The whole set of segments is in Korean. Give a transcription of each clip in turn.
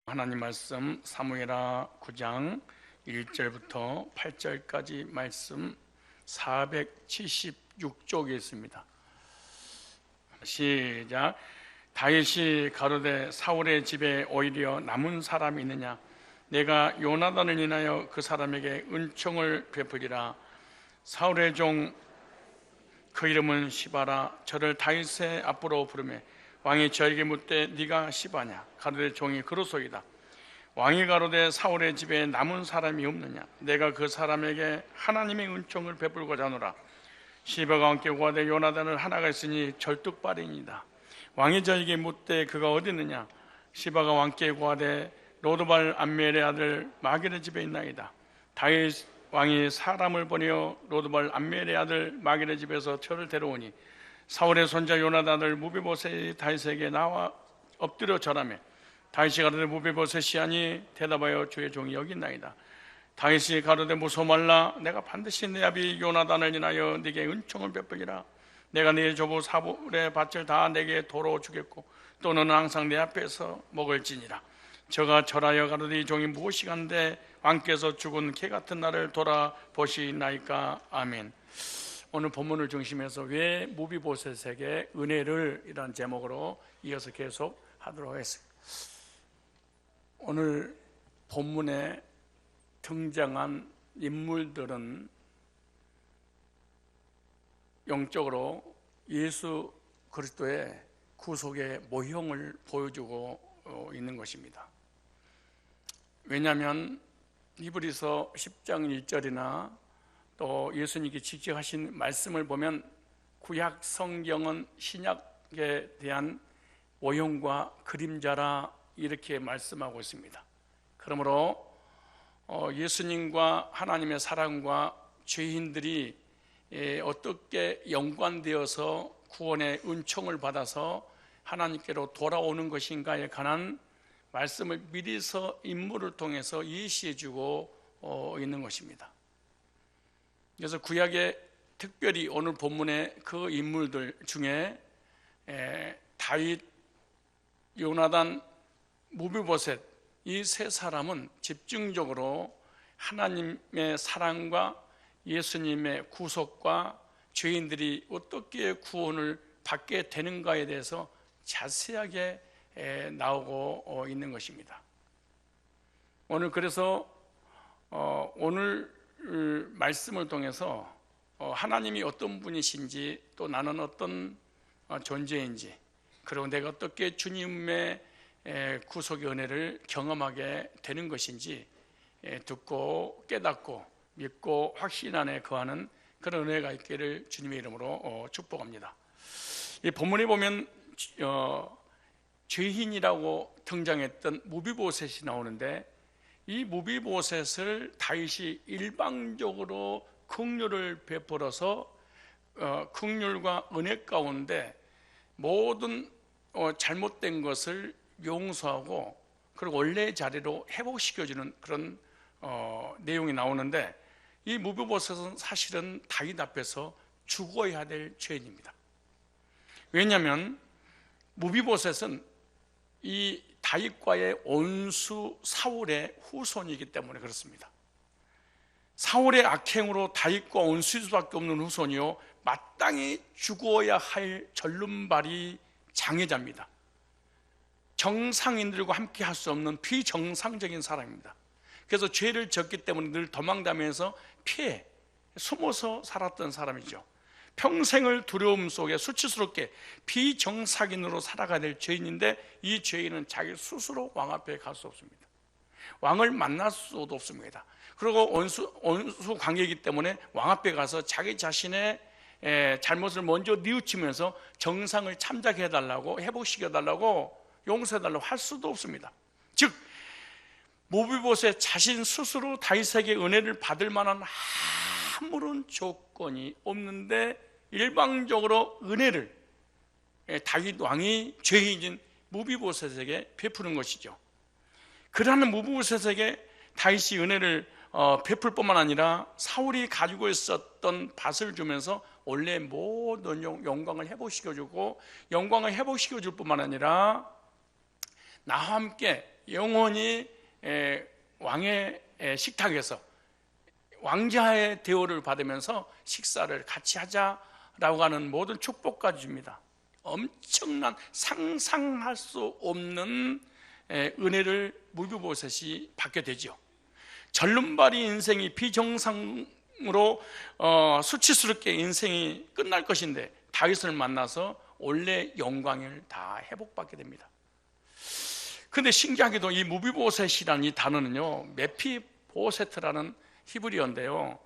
하나님 말씀 사무엘하 9장 1절부터 8절까지 말씀 476쪽에 있습니다. 시작. 다윗이 가로되 사울의 집에 오히려 남은 사람이 있느냐? 내가 요나단을 인하여 그 사람에게 은총을 베푸리라. 사울의 종 그 이름은 시바라. 저를 다윗의 앞으로 부르매 왕이 저에게 묻되 네가 시바냐? 가로되 종이 그로소이다. 왕이 가로되 사울의 집에 남은 사람이 없느냐? 내가 그 사람에게 하나님의 은총을 베풀고자 하노라. 시바가 왕께 구하되 요나단을 하나가 있으니 절뚝발이니이다. 왕이 저에게 묻되 그가 어디 있느냐? 시바가 왕께 구하되 로드발 암멜의 아들 마길의 집에 있나이다. 다윗 왕이 사람을 보내어 로드발 암멜의 아들 마길의 집에서 저를 데려오니 사울의 손자 요나단을 무비보셋이 다윗에게 나와 엎드려 절하며 다윗이 가로되 무비보셋이 아니 대답하여 주의 종이 여기 있나이다. 다윗이 가로되 무서워 말라. 내가 반드시 내 아비 요나단을 인하여 네게 은총을 베푸리라. 내가 네 조부 사울의 밭을 다 내게 도로 주겠고 또 너는 항상 내 앞에서 먹을지니라. 저가 절하여 가로되 이 종이 무엇이간데 왕께서 죽은 개 같은 나를 돌아보시나이까. 아멘. 오늘 본문을 중심해서 왜 무비보셋에게 은혜를 이란 제목으로 이어서 계속 하도록 하겠습니다. 오늘 본문에 등장한 인물들은 영적으로 예수 그리스도의 구속의 모형을 보여주고 있는 것입니다. 왜냐하면 히브리서 10장 1절이나 또 예수님께 직접 하신 말씀을 보면 구약 성경은 신약에 대한 모형과 그림자라 이렇게 말씀하고 있습니다. 그러므로 예수님과 하나님의 사랑과 죄인들이 어떻게 연관되어서 구원의 은총을 받아서 하나님께로 돌아오는 것인가에 관한 말씀을 미리서 인물을 통해서 예시해주고 있는 것입니다. 그래서 구약에 특별히 오늘 본문의 그 인물들 중에 다윗, 요나단, 무비보셋 이 세 사람은 집중적으로 하나님의 사랑과 예수님의 구속과 죄인들이 어떻게 구원을 받게 되는가에 대해서 자세하게 나오고 있는 것입니다. 오늘 그래서 오늘 말씀을 통해서 하나님이 어떤 분이신지 또 나는 어떤 존재인지 그리고 내가 어떻게 주님의 구속의 은혜를 경험하게 되는 것인지 듣고 깨닫고 믿고 확신 안에 거하는 그런 은혜가 있기를 주님의 이름으로 축복합니다. 이 본문에 보면 죄인이라고 등장했던 무비보셋이 나오는데 이 무비보셋을 다윗이 일방적으로 긍휼을 베풀어서 긍휼과 은혜 가운데 모든 잘못된 것을 용서하고 그리고 원래의 자리로 회복시켜주는 그런 내용이 나오는데 이 무비보셋은 사실은 다윗 앞에서 죽어야 될 죄인입니다. 왜냐하면 무비보셋은 이 다윗과의 원수 사울의 후손이기 때문에 그렇습니다. 사울의 악행으로 다윗과 원수일 수밖에 없는 후손이요 마땅히 죽어야 할 절름발이 장애자입니다. 정상인들과 함께 할 수 없는 비정상적인 사람입니다. 그래서 죄를 졌기 때문에 늘 도망다니면서 피해 숨어서 살았던 사람이죠. 평생을 두려움 속에 수치스럽게 비정상인으로 살아가야 될 죄인인데 이 죄인은 자기 스스로 왕 앞에 갈 수 없습니다. 왕을 만날 수도 없습니다. 그리고 원수 관계이기 때문에 왕 앞에 가서 자기 자신의 잘못을 먼저 뉘우치면서 정상을 참작해달라고 회복시켜달라고 용서해달라고 할 수도 없습니다. 즉 무비보셋 자신 스스로 다윗에게 은혜를 받을 만한 아무런 조건이 없는데 일방적으로 은혜를 다윗 왕이 죄인인 무비보셋에게 베푸는 것이죠. 그러한 무비보셋에게 다윗이 은혜를 베풀 뿐만 아니라 사울이 가지고 있었던 밭을 주면서 원래 모든 영광을 회복시켜주고 영광을 회복시켜줄 뿐만 아니라 나와 함께 영원히 왕의 식탁에서 왕자의 대우를 받으면서 식사를 같이 하자라고 하는 모든 축복까지 줍니다. 엄청난 상상할 수 없는 은혜를 무비보셋이 받게 되죠. 절름발이 인생이 비정상으로 수치스럽게 인생이 끝날 것인데 다윗을 만나서 원래 영광을 다 회복받게 됩니다. 그런데 신기하게도 이 무비보셋이라는 이 단어는요, 메피보세트라는 히브리어인데요,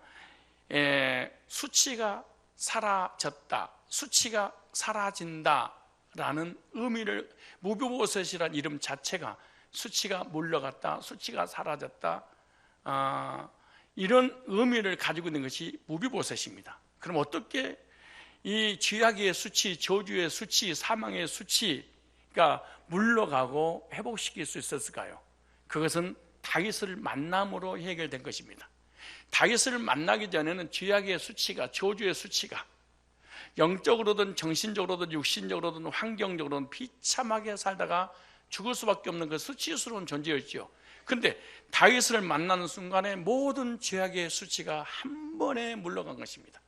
수치가 사라졌다, 수치가 사라진다라는 의미를, 무비보셋이라는 이름 자체가 수치가 물러갔다, 수치가 사라졌다, 이런 의미를 가지고 있는 것이 무비보셋입니다. 그럼 어떻게 이 죄악의 수치, 저주의 수치, 사망의 수치가 물러가고 회복시킬 수 있었을까요? 그것은 다윗을 만남으로 해결된 것입니다. 다윗을 만나기 전에는 죄악의 수치가, 저주의 수치가 영적으로든 정신적으로든 육신적으로든 환경적으로든 비참하게 살다가 죽을 수밖에 없는 그 수치스러운 존재였죠. 그런데 다윗을 만나는 순간에 모든 죄악의 수치가 한 번에 물러간 것입니다.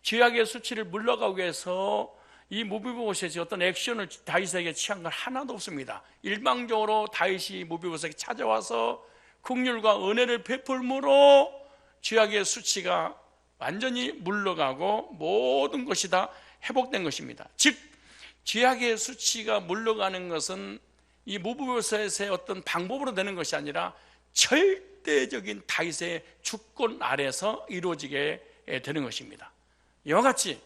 죄악의 수치를 물러가기 위해서 이 무비보셋이 어떤 액션을 다윗에게 취한 건 하나도 없습니다. 일방적으로 다윗이 무비보셋에게 찾아와서 긍휼과 은혜를 베풀므로 죄악의 수치가 완전히 물러가고 모든 것이 다 회복된 것입니다. 즉 죄악의 수치가 물러가는 것은 이 무비보셋의 어떤 방법으로 되는 것이 아니라 절대적인 다윗의 주권 아래서 이루어지게 되는 것입니다. 이와 같이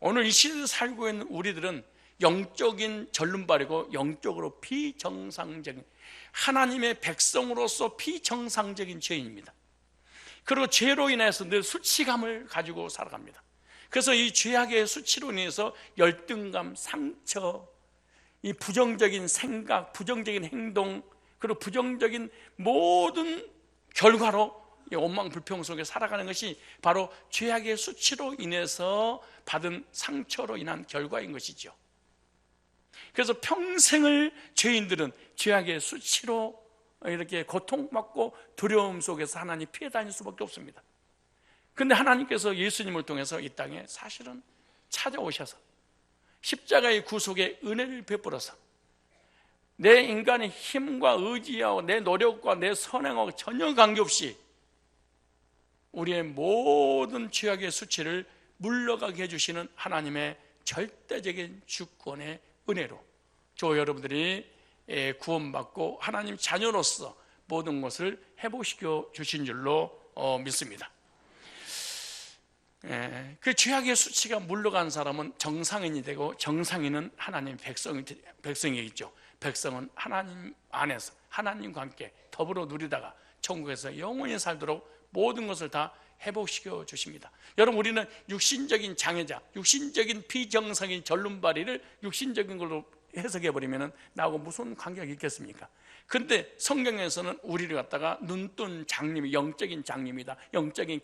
오늘 이 시대에 살고 있는 우리들은 영적인 절름발이고 영적으로 비정상적인, 하나님의 백성으로서 비정상적인 죄인입니다. 그리고 죄로 인해서 늘 수치감을 가지고 살아갑니다. 그래서 이 죄악의 수치로 인해서 열등감, 상처, 이 부정적인 생각, 부정적인 행동, 그리고 부정적인 모든 결과로 원망 불평 속에 살아가는 것이 바로 죄악의 수치로 인해서 받은 상처로 인한 결과인 것이죠. 그래서 평생을 죄인들은 죄악의 수치로 이렇게 고통받고 두려움 속에서 하나님 피해 다닐 수밖에 없습니다. 그런데 하나님께서 예수님을 통해서 이 땅에 사실은 찾아오셔서 십자가의 구속의 은혜를 베풀어서 내 인간의 힘과 의지하고 내 노력과 내 선행하고 전혀 관계없이 우리의 모든 죄악의 수치를 물러가게 해주시는 하나님의 절대적인 주권의 은혜로 저 여러분들이 구원받고 하나님 자녀로서 모든 것을 회복시켜 주신 줄로 믿습니다. 그 죄악의 수치가 물러간 사람은 정상인이 되고, 정상인은 하나님 백성이겠죠. 백성은 하나님 안에서 하나님과 함께 더불어 누리다가 천국에서 영원히 살도록 모든 것을 다 회복시켜 주십니다. 여러분, 우리는 육신적인 장애자, 육신적인 비정상인 절름발이를 육신적인 걸로 해석해버리면 나하고 무슨 관계가 있겠습니까? 그런데 성경에서는 우리를 갖다가 눈뜬 장님이 영적인 장님이다, 영적인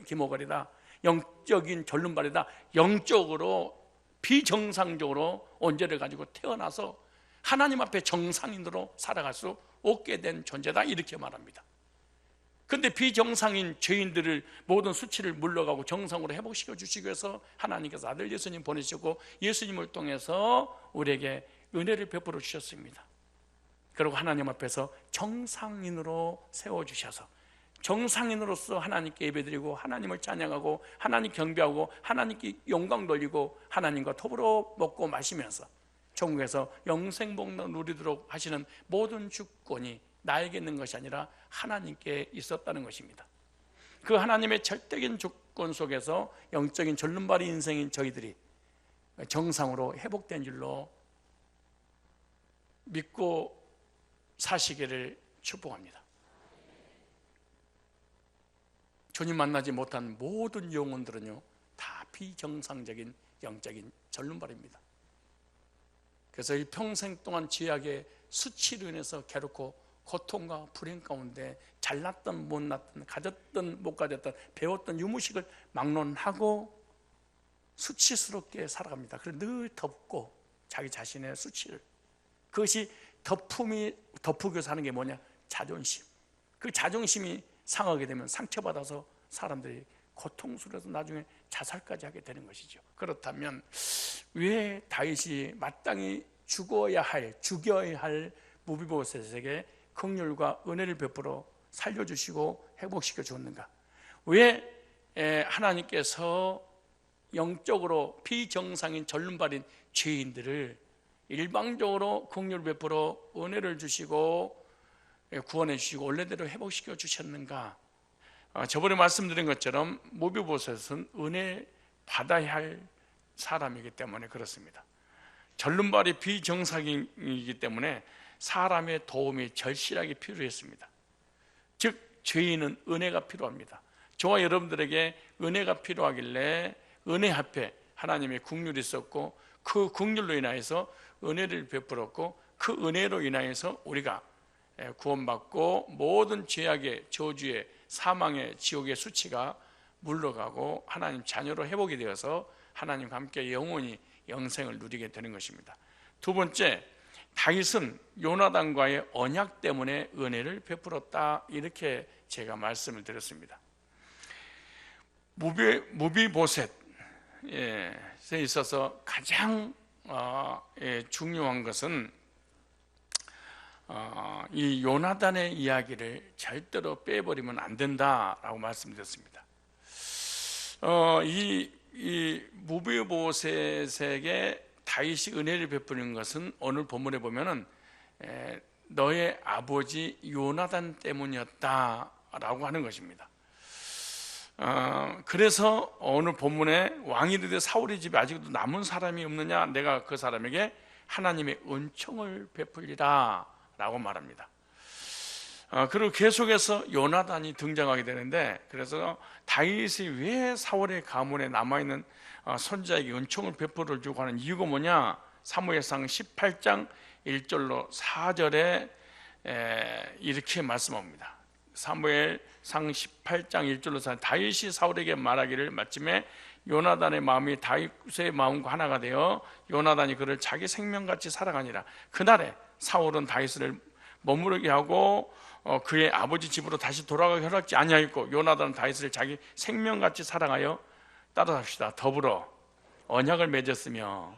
기모거리다, 영적인 절름발이다, 영적으로 비정상적으로 언제를 가지고 태어나서 하나님 앞에 정상인으로 살아갈 수 없게 된 존재다, 이렇게 말합니다. 그런데 비정상인 죄인들을 모든 수치를 물러가고 정상으로 회복시켜 주시기 위해서 하나님께서 아들 예수님 보내시고 예수님을 통해서 우리에게 은혜를 베풀어 주셨습니다. 그리고 하나님 앞에서 정상인으로 세워주셔서 정상인으로서 하나님께 예배드리고 하나님을 찬양하고 하나님 경배하고 하나님께 영광 돌리고 하나님과 더불어 먹고 마시면서 천국에서 영생복락 누리도록 하시는 모든 주권이 나에게 있는 것이 아니라 하나님께 있었다는 것입니다. 그 하나님의 절대적인 주권 속에서 영적인 절름발이 인생인 저희들이 정상으로 회복된 줄로 믿고 사시기를 축복합니다. 주님 만나지 못한 모든 영혼들은요, 다 비정상적인 영적인 절름발입니다. 그래서 이 평생 동안 죄악의 수치로 인해서 괴롭고 고통과 불행 가운데 잘났던 못났던, 가졌던 못 가졌던, 배웠던 유무식을 막론하고 수치스럽게 살아갑니다. 그래서 늘 덮고 자기 자신의 수치를, 그것이 덮으고 사는 게 뭐냐? 자존심. 그 자존심이 상하게 되면 상처받아서 사람들이 고통스러워서 나중에 자살까지 하게 되는 것이죠. 그렇다면 왜 다윗이 마땅히 죽여야 할 무비보셋에게 긍휼과 은혜를 베풀어 살려주시고 회복시켜 주었는가? 왜 하나님께서 영적으로 비정상인 절름발인 죄인들을 일방적으로 긍휼을 베풀어 은혜를 주시고 구원해 주시고 원래대로 회복시켜 주셨는가? 저번에 말씀드린 것처럼 무비보셋은 은혜 받아야 할 사람이기 때문에 그렇습니다. 절름발이 비정상이기 때문에 사람의 도움이 절실하게 필요했습니다. 즉 죄인은 은혜가 필요합니다. 저와 여러분들에게 은혜가 필요하길래 은혜 앞에 하나님의 긍휼이 있었고 그 긍휼로 인하여서 은혜를 베풀었고 그 은혜로 인하여서 우리가 구원받고 모든 죄악의 저주의 사망의 지옥의 수치가 물러가고 하나님 자녀로 회복이 되어서 하나님과 함께 영원히 영생을 누리게 되는 것입니다. 두 번째, 다윗은 요나단과의 언약 때문에 은혜를 베풀었다, 이렇게 제가 말씀을 드렸습니다. 무비보셋에 있어서 가장 중요한 것은 이 요나단의 이야기를 절대로 빼버리면 안 된다라고 말씀드렸습니다. 이 무비보셋에게 다윗이 은혜를 베푸는 것은 오늘 본문에 보면은 너의 아버지 요나단 때문이었다라고 하는 것입니다. 그래서 오늘 본문에 왕이 되되 사울의 집에 아직도 남은 사람이 없느냐, 내가 그 사람에게 하나님의 은총을 베풀리라 라고 말합니다. 그리고 계속해서 요나단이 등장하게 되는데, 그래서 다윗이 왜 사울의 가문에 남아있는 손자에게 은총을 베풀어 주고 하는 이유가 뭐냐? 사무엘상 18장 1절로 4절에 이렇게 말씀합니다. 사무엘상 18장 1절로 4절, 다윗이 사울에게 말하기를 마침에 요나단의 마음이 다윗의 마음과 하나가 되어 요나단이 그를 자기 생명같이 사랑하니라. 그날에 사울은 다윗을 머무르게 하고 그의 아버지 집으로 다시 돌아가게 허락지 아니하였고, 요나단은 다윗을 자기 생명같이 사랑하여, 따라합시다, 더불어 언약을 맺었으며,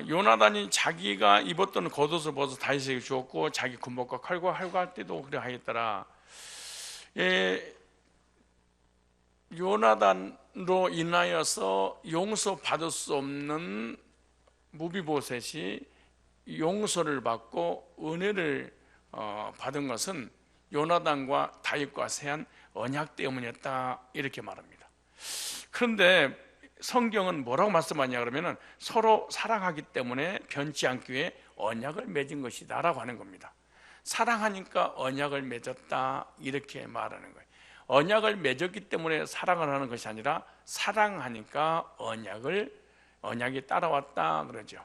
요나단이 자기가 입었던 겉옷을 벗어 다윗에게 주었고 자기 군복과 칼과 활과 때도 그래 하였더라. 요나단으로 인하여서 용서받을 수 없는 무비보셋이 용서를 받고 은혜를 받은 것은 요나단과 다윗과 세한 언약 때문이었다, 이렇게 말합니다. 그런데 성경은 뭐라고 말씀하냐 그러면은 서로 사랑하기 때문에 변치 않기 위해 언약을 맺은 것이다 라고 하는 겁니다. 사랑하니까 언약을 맺었다, 이렇게 말하는 거예요. 언약을 맺었기 때문에 사랑을 하는 것이 아니라 사랑하니까 언약이 따라왔다 그러죠.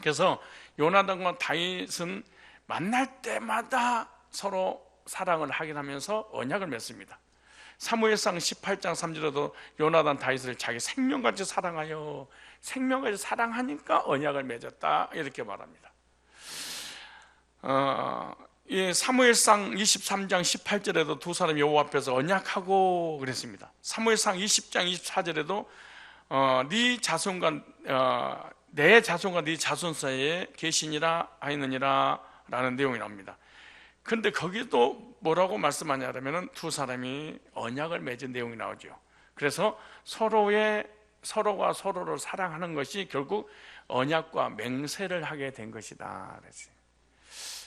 그래서 요나단과 다윗은 만날 때마다 서로 사랑을 하긴 하면서 언약을 맺습니다. 사무엘상 18장 3절에도 요나단 다윗을 자기 생명같이 사랑하여, 생명같이 사랑하니까 언약을 맺었다, 이렇게 말합니다. 사무엘상 23장 18절에도 두 사람이 여호와 앞에서 언약하고 그랬습니다. 사무엘상 20장 24절에도 내 자손과 네 자손 사이에 계시니라 하였느니라 라는 내용이 나옵니다. 근데 거기도 뭐라고 말씀하냐 그러면 두 사람이 언약을 맺은 내용이 나오죠. 그래서 서로가 서로를 사랑하는 것이 결국 언약과 맹세를 하게 된 것이다.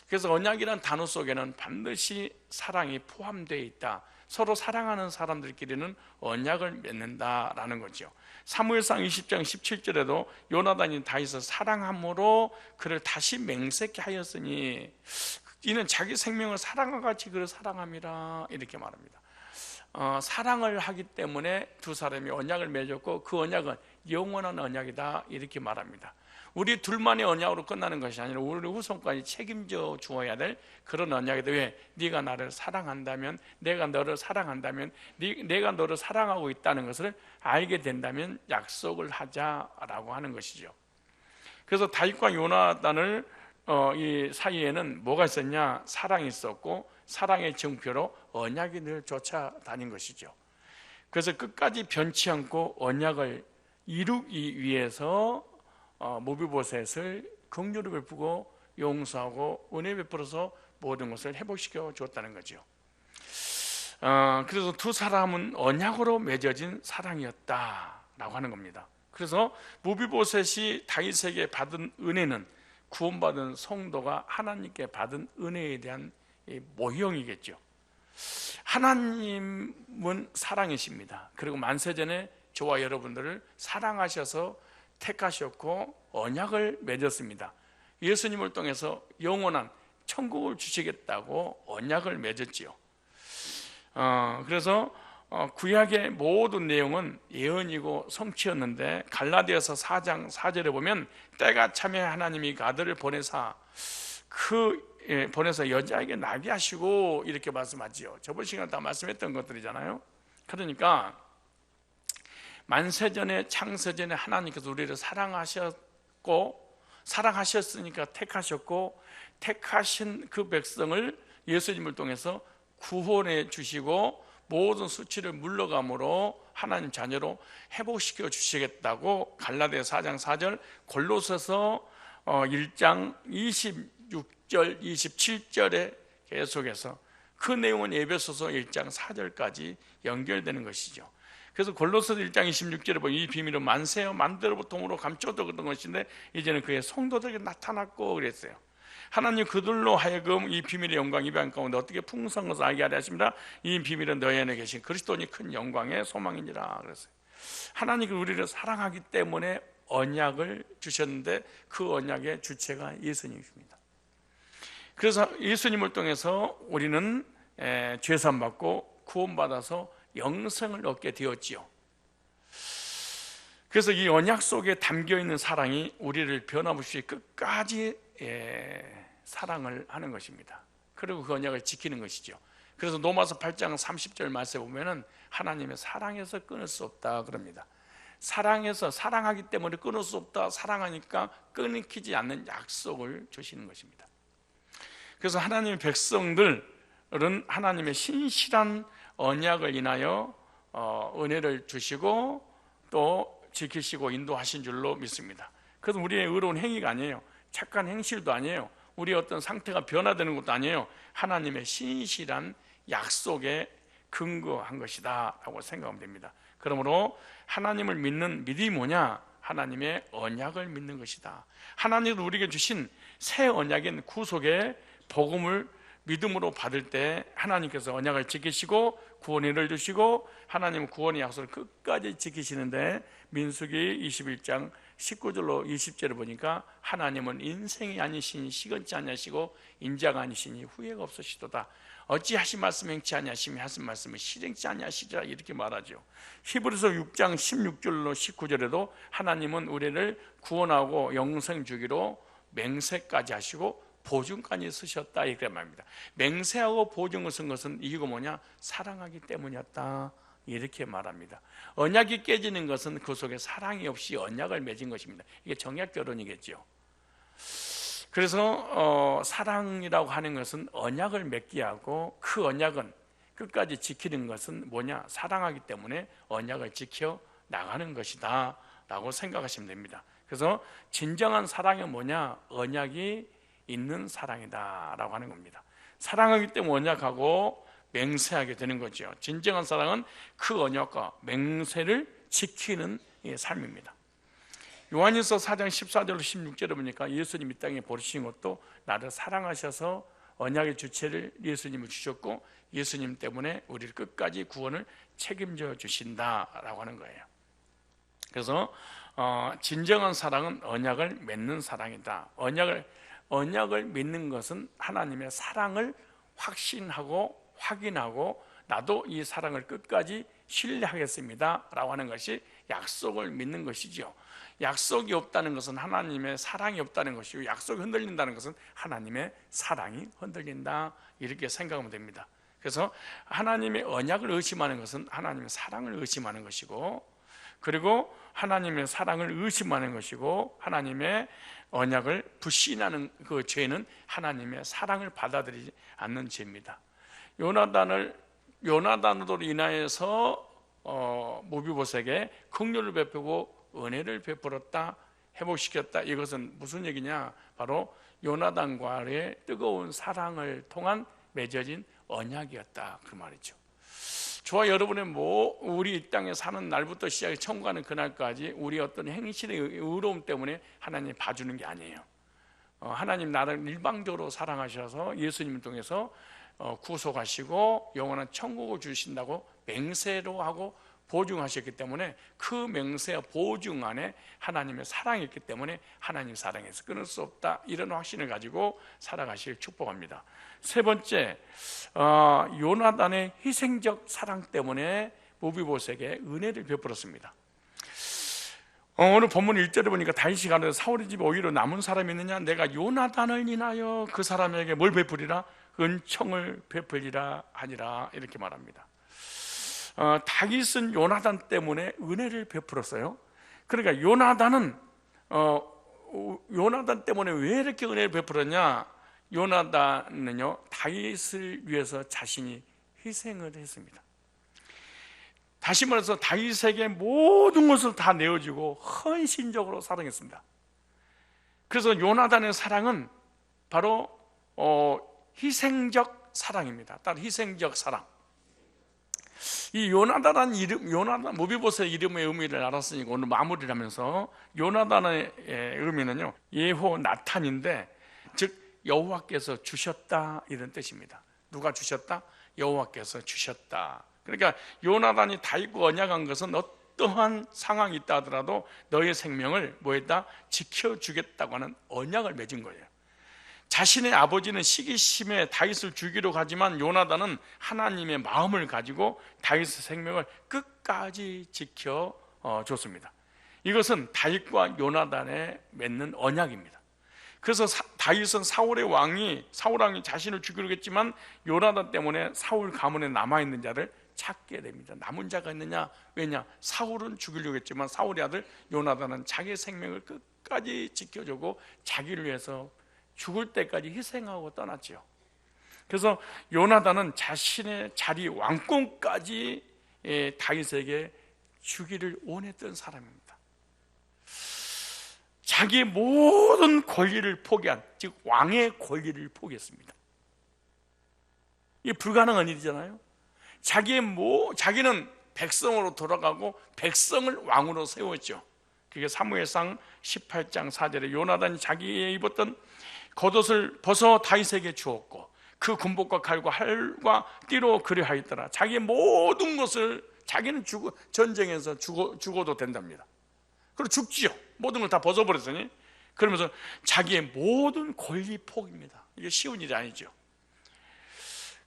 그래서 언약이란 단어 속에는 반드시 사랑이 포함되어 있다. 서로 사랑하는 사람들끼리는 언약을 맺는다라는 거죠. 사무엘상 20장 17절에도 요나단이 다윗을 사랑함으로 그를 다시 맹세케 하였으니 이는 자기 생명을 사랑과 같이 그를 사랑함이라, 이렇게 말합니다. 사랑을 하기 때문에 두 사람이 언약을 맺었고 그 언약은 영원한 언약이다, 이렇게 말합니다. 우리 둘만의 언약으로 끝나는 것이 아니라 우리 후손까지 책임져 주어야 될 그런 언약이다. 왜? 네가 나를 사랑한다면, 내가 너를 사랑한다면, 내가 너를 사랑하고 있다는 것을 알게 된다면 약속을 하자라고 하는 것이죠. 그래서 다윗과 요나단을 이 사이에는 뭐가 있었냐? 사랑이 있었고 사랑의 증표로 언약이 늘 쫓아다닌 것이죠. 그래서 끝까지 변치 않고 언약을 이루기 위해서 모비보셋을 긍휼을 베푸고 용서하고 은혜 베풀어서 모든 것을 회복시켜 주었다는 거죠. 그래서 두 사람은 언약으로 맺어진 사랑이었다라고 하는 겁니다. 그래서 모비보셋이 다윗에게 받은 은혜는 구원받은 성도가 하나님께 받은 은혜에 대한 모형이겠죠. 하나님은 사랑이십니다. 그리고 만세전에 저와 여러분들을 사랑하셔서 택하셨고 언약을 맺었습니다. 예수님을 통해서 영원한 천국을 주시겠다고 언약을 맺었지요. 그래서 구약의 모든 내용은 예언이고 성취였는데 갈라디아서 4장 4절에 보면 때가 차면 하나님이 그 아들을 보내사 보내서 여자에게 나게 하시고 이렇게 말씀하지요. 저번 시간에 다 말씀했던 것들이잖아요. 그러니까 만세전에 창세전에 하나님께서 우리를 사랑하셨으니까 택하셨고 택하신 그 백성을 예수님을 통해서 구원해 주시고 모든 수치를 물러감으로 하나님 자녀로 회복시켜 주시겠다고 갈라디아서 4장 4절, 골로새서 1장 26절 27절에 계속해서 그 내용은 에베소서 1장 4절까지 연결되는 것이죠. 그래서 골로새서 1장 26절에 보면 이 비밀은 만세와 만대로부터 통으로 감춰두었던 것인데 이제는 그의 성도들에게 나타났고 그랬어요. 하나님 그들로 하여금 이 비밀의 영광 입안 가운데 어떻게 풍성한 것을 알게 하려 하십니다. 이 비밀은 너희 안에 계신 그리스도니 큰 영광의 소망이니라 그랬어요. 하나님이 우리를 사랑하기 때문에 언약을 주셨는데 그 언약의 주체가 예수님이십니다. 그래서 예수님을 통해서 우리는 죄사함 받고 구원받아서 영생을 얻게 되었지요. 그래서 이 언약 속에 담겨있는 사랑이 우리를 변함없이 끝까지 사랑을 하는 것입니다. 그리고 그 언약을 지키는 것이죠. 그래서 로마서 8장 30절 말씀에 보면은 하나님의 사랑에서 끊을 수 없다 그럽니다. 사랑해서 사랑하기 때문에 끊을 수 없다, 사랑하니까 끊기지 않는 약속을 주시는 것입니다. 그래서 하나님의 백성들은 하나님의 신실한 언약을 인하여 은혜를 주시고 또 지키시고 인도하신 줄로 믿습니다. 그래서 우리의 의로운 행위가 아니에요. 착한 행실도 아니에요. 우리의 어떤 상태가 변화되는 것도 아니에요. 하나님의 신실한 약속에 근거한 것이다 라고 생각하면 됩니다. 그러므로 하나님을 믿는 믿음이 뭐냐? 하나님의 언약을 믿는 것이다. 하나님이 우리에게 주신 새 언약인 구속의 복음을 믿음으로 받을 때 하나님께서 언약을 지키시고 구원을 주시고 하나님은 구원의 약속을 끝까지 지키시는데 민수기 21장 19절로 20절을 보니까 하나님은 인생이 아니시니 시건치 아니하시고 인자가 아니시니 후회가 없으시도다. 어찌하신 말씀 행치 아니하시며 하신 말씀을 실행치 아니하시리라 이렇게 말하죠. 히브리서 6장 16절로 19절에도 하나님은 우리를 구원하고 영생 주기로 맹세까지 하시고 보증까지 쓰셨다 이렇게 말합니다. 맹세하고 보증을 쓴 것은 이유가 뭐냐? 사랑하기 때문이었다 이렇게 말합니다. 언약이 깨지는 것은 그 속에 사랑이 없이 언약을 맺은 것입니다. 이게 정약 결혼이겠죠. 그래서 사랑이라고 하는 것은 언약을 맺게 하고 그 언약은 끝까지 지키는 것은 뭐냐? 사랑하기 때문에 언약을 지켜 나가는 것이다 라고 생각하시면 됩니다. 그래서 진정한 사랑이 뭐냐? 언약이 있는 사랑이다 라고 하는 겁니다. 사랑하기 때문에 언약하고 맹세하게 되는 거죠. 진정한 사랑은 그 언약과 맹세를 지키는 삶입니다. 요한일서 4장 14절로 16절에 보니까 예수님 이 땅에 보내신 것도 나를 사랑하셔서 언약의 주체를 예수님을 주셨고 예수님 때문에 우리를 끝까지 구원을 책임져 주신다라고 하는 거예요. 그래서 진정한 사랑은 언약을 맺는 사랑이다. 언약을 믿는 것은 하나님의 사랑을 확신하고 확인하고 나도 이 사랑을 끝까지 신뢰하겠습니다 라고 하는 것이 약속을 믿는 것이죠. 약속이 없다는 것은 하나님의 사랑이 없다는 것이고 약속이 흔들린다는 것은 하나님의 사랑이 흔들린다 이렇게 생각하면 됩니다. 그래서 하나님의 언약을 의심하는 것은 하나님의 사랑을 의심하는 것이고 그리고 하나님의 사랑을 의심하는 것이고 하나님의 언약을 불신하는 그 죄는 하나님의 사랑을 받아들이지 않는 죄입니다. 요나단으로 인하여서 무비보셋에게 긍휼을 베푸고 은혜를 베풀었다, 회복시켰다. 이것은 무슨 얘기냐? 바로 요나단과의 뜨거운 사랑을 통한 맺어진 언약이었다, 그 말이죠. 저와 여러분의 우리 이 땅에 사는 날부터 시작해 천국가는 그날까지 우리 어떤 행실의 의로움 때문에 하나님 봐주는 게 아니에요. 하나님 나를 일방적으로 사랑하셔서 예수님을 통해서 구속하시고 영원한 천국을 주신다고 맹세로 하고 보증하셨기 때문에 그 맹세와 보증 안에 하나님의 사랑이 있기 때문에 하나님 사랑에서 끊을 수 없다, 이런 확신을 가지고 살아가시길 축복합니다. 세 번째, 요나단의 희생적 사랑 때문에 무비보셋에게 은혜를 베풀었습니다. 오늘 본문 1절에 보니까 다윗이 가로되 사울의 집에 오히려 남은 사람이 있느냐? 내가 요나단을 인하여 그 사람에게 뭘 베풀이라? 은총을 베풀리라 하니라, 이렇게 말합니다. 다윗은 요나단 때문에 은혜를 베풀었어요. 그러니까 요나단 때문에 왜 이렇게 은혜를 베풀었냐? 요나단은요, 다윗을 위해서 자신이 희생을 했습니다. 다시 말해서 다윗에게 모든 것을 다 내어주고 헌신적으로 사랑했습니다. 그래서 요나단의 사랑은 바로 희생적 사랑입니다. 따로 희생적 사랑. 이 요나단이라는 이름, 무비보셋의 이름의 의미를 알았으니까 오늘 마무리를 하면서, 요나단의 의미는요, 예호 나탄인데, 즉 여호와께서 주셨다, 이런 뜻입니다. 누가 주셨다? 여호와께서 주셨다. 그러니까 요나단이 다윗과 언약한 것은 어떠한 상황이 있다 하더라도 너의 생명을 뭐했다? 지켜주겠다고 하는 언약을 맺은 거예요. 자신의 아버지는 시기심에 다윗을 죽이려 하지만 요나단은 하나님의 마음을 가지고 다윗의 생명을 끝까지 지켜줬습니다. 이것은 다윗과 요나단에 맺는 언약입니다. 그래서 다윗은 사울 왕이 자신을 죽이려고 했지만 요나단 때문에 사울 가문에 남아있는 자를 찾게 됩니다. 남은 자가 있느냐? 왜냐? 사울은 죽이려고 했지만 사울의 아들 요나단은 자기의 생명을 끝까지 지켜주고 자기를 위해서 죽을 때까지 희생하고 떠났죠. 그래서 요나단은 자신의 자리 왕권까지 다윗에게 주기를 원했던 사람입니다. 자기의 모든 권리를 포기한, 즉 왕의 권리를 포기했습니다. 이게 불가능한 일이잖아요. 자기는 백성으로 돌아가고 백성을 왕으로 세웠죠. 그게 사무엘상 18장 4절에 요나단이 자기의 입었던 겉옷을 벗어 다윗에게 주었고 그 군복과 칼과 활과 띠로 그리하였더라. 자기의 모든 것을, 자기는 전쟁에서 죽어도 된답니다. 그리고 죽지요. 모든 걸 다 벗어버렸으니. 그러면서 자기의 모든 권리 포기입니다. 이게 쉬운 일이 아니죠.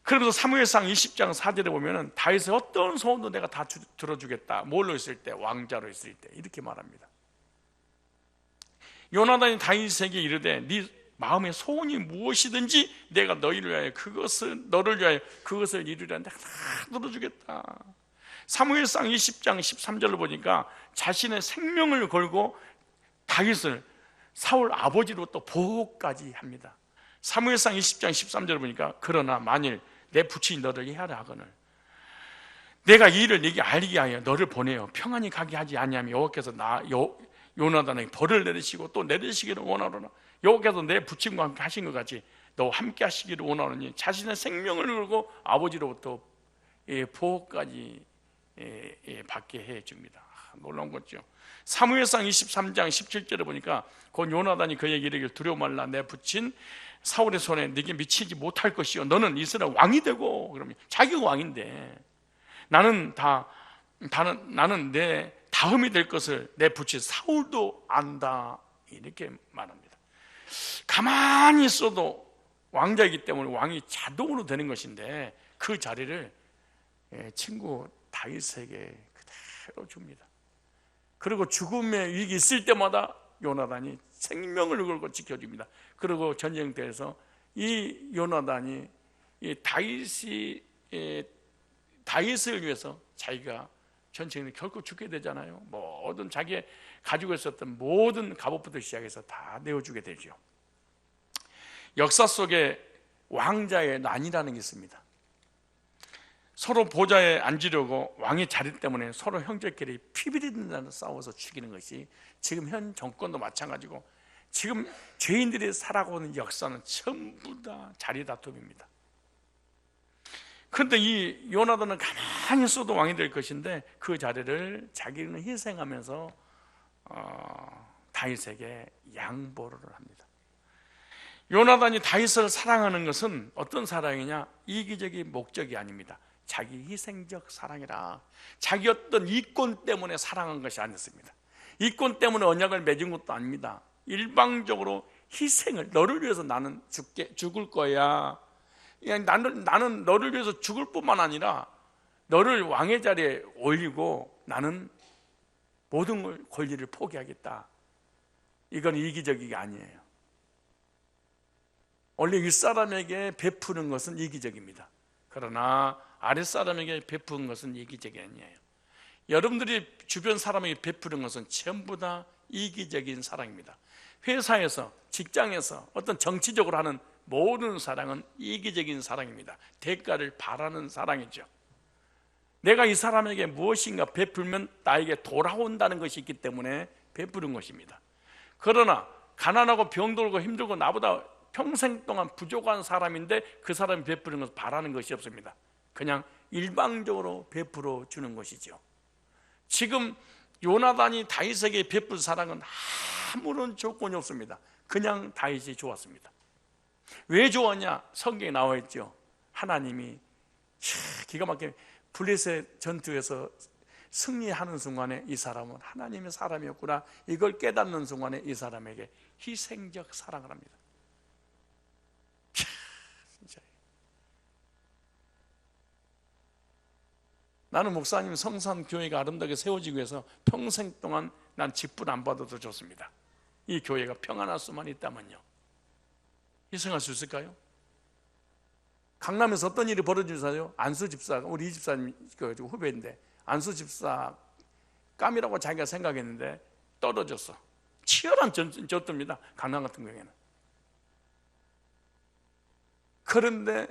그러면서 사무엘상 20장 4절에 보면은 다윗의 어떤 소원도 내가 다 들어주겠다. 뭘로 있을 때? 왕자로 있을 때. 이렇게 말합니다. 요나단이 다윗에게 이르되 네 마음의 소원이 무엇이든지 내가 너를 위하여 그것을 이루려 내가 다 들어주겠다. 사무엘상 20장 13절을 보니까 자신의 생명을 걸고 다윗을 사울 아버지로부터 보호까지 합니다. 사무엘상 20장 13절을 보니까 그러나 만일 내 부친이 너를 해하려 하거늘 내가 이 일을 네게 알게 하여 너를 보내어 평안히 가게 하지 아니하며 여호와께서 요나단에게 벌을 내리시고 또 내리시기를 원하노라. 여호와께서 내 부친과 함께 하신 것 같이 너 함께 하시기를 원하노니 자신의 생명을 걸고 아버지로부터 보호까지 받게 해줍니다. 놀라운 거죠. 사무엘상 23장 17절에 보니까 곧 요나단이 그에게 이르기를 두려워 말라. 내 부친 사울의 손에 네게 미치지 못할 것이요 너는 이스라엘 왕이 되고. 그러면 자기가 왕인데 나는 내 다음이 될 것을 내 부친 사울도 안다, 이렇게 말합니다. 가만히 있어도 왕자이기 때문에 왕이 자동으로 되는 것인데 그 자리를 친구 다윗에게 그대로 줍니다. 그리고 죽음의 위기 있을 때마다 요나단이 생명을 걸고 지켜줍니다. 그리고 전쟁터에서 이 요나단이 다윗을 위해서 자기가 전쟁에 결코 죽게 되잖아요. 모든 자기의 가지고 있었던 모든 갑옷부터 시작해서 다 내어주게 되죠. 역사 속에 왕자의 난이라는 게 있습니다. 서로 보좌에 앉으려고 왕의 자리 때문에 서로 형제끼리 피비린내로 싸워서 죽이는 것이 지금 현 정권도 마찬가지고, 지금 죄인들이 살아가는 역사는 전부 다 자리 다툼입니다. 그런데 이 요나단은 가만히 있어도 왕이 될 것인데 그 자리를 자기는 희생하면서 다윗에게 양보를 합니다. 요나단이 다윗을 사랑하는 것은 어떤 사랑이냐? 이기적인 목적이 아닙니다. 자기 희생적 사랑이라. 자기 어떤 이권 때문에 사랑한 것이 아니었습니다. 이권 때문에 언약을 맺은 것도 아닙니다. 일방적으로 희생을, 너를 위해서 나는 죽을 거야. 나는 너를 위해서 죽을 뿐만 아니라 너를 왕의 자리에 올리고 나는 모든 권리를 포기하겠다. 이건 이기적이 아니에요. 원래 윗사람에게 베푸는 것은 이기적입니다. 그러나 아랫사람에게 베푸는 것은 이기적이 아니에요. 여러분들이 주변 사람에게 베푸는 것은 전부 다 이기적인 사랑입니다. 회사에서, 직장에서, 어떤 정치적으로 하는 모든 사랑은 이기적인 사랑입니다. 대가를 바라는 사랑이죠. 내가 이 사람에게 무엇인가 베풀면 나에게 돌아온다는 것이 있기 때문에 베푸는 것입니다. 그러나 가난하고 병들고 힘들고 나보다 평생 동안 부족한 사람인데 그 사람이 베푸는 것을 바라는 것이 없습니다. 그냥 일방적으로 베풀어 주는 것이죠. 지금 요나단이 다윗에게 베풀 사랑은 아무런 조건이 없습니다. 그냥 다윗이 좋았습니다. 왜 좋았냐? 성경에 나와 있죠. 하나님이 기가 막히게 블레셋 전투에서 승리하는 순간에 이 사람은 하나님의 사람이었구나, 이걸 깨닫는 순간에 이 사람에게 희생적 사랑을 합니다. 진짜. 나는 목사님 성산교회가 아름답게 세워지기 위해서 평생 동안 난 직분 안 받아도 좋습니다. 이 교회가 평안할 수만 있다면요. 희생할 수 있을까요? 강남에서 어떤 일이 벌어지면서요, 안수 집사가, 우리 이 집사님 후배인데, 안수 집사 깜이라고 자기가 생각했는데 떨어졌어. 치열한 전투입니다. 강남 같은 경우에는. 그런데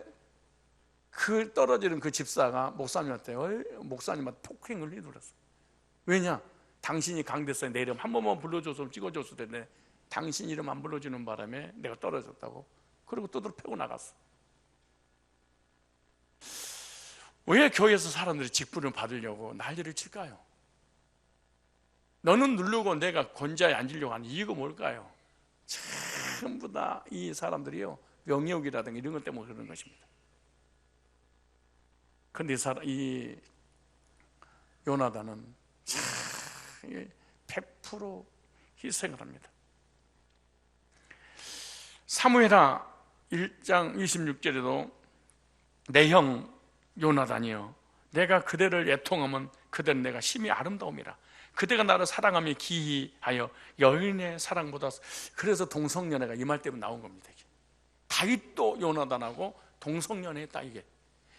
그 떨어지는 그 집사가 목사님한테 폭행을 휘둘렀어. 왜냐? 당신이 강대서에 내 이름 한 번만 불러줘서 찍어줬을 텐데 당신 이름 안 불러주는 바람에 내가 떨어졌다고. 그리고 두드러 패고 나갔어. 왜 교회에서 사람들이 직분을 받으려고 난리를 칠까요? 너는 누르고 내가 권좌에 앉으려고 하는 이유가 뭘까요? 전부 다 이 사람들이요, 명예욕이라든가 이런 것 때문에 그러는 것입니다. 그런데 이 요나단은 100% 희생을 합니다. 사무엘하 1장 26절에도 내 형 요나단이여, 내가 그대를 애통하면 그대는 내가 심히 아름다움이라. 그대가 나를 사랑하며 기이하여 여인의 사랑보다. 그래서 동성연애가 이 말 때문에 나온 겁니다. 다윗도 요나단하고 동성연애했다. 이게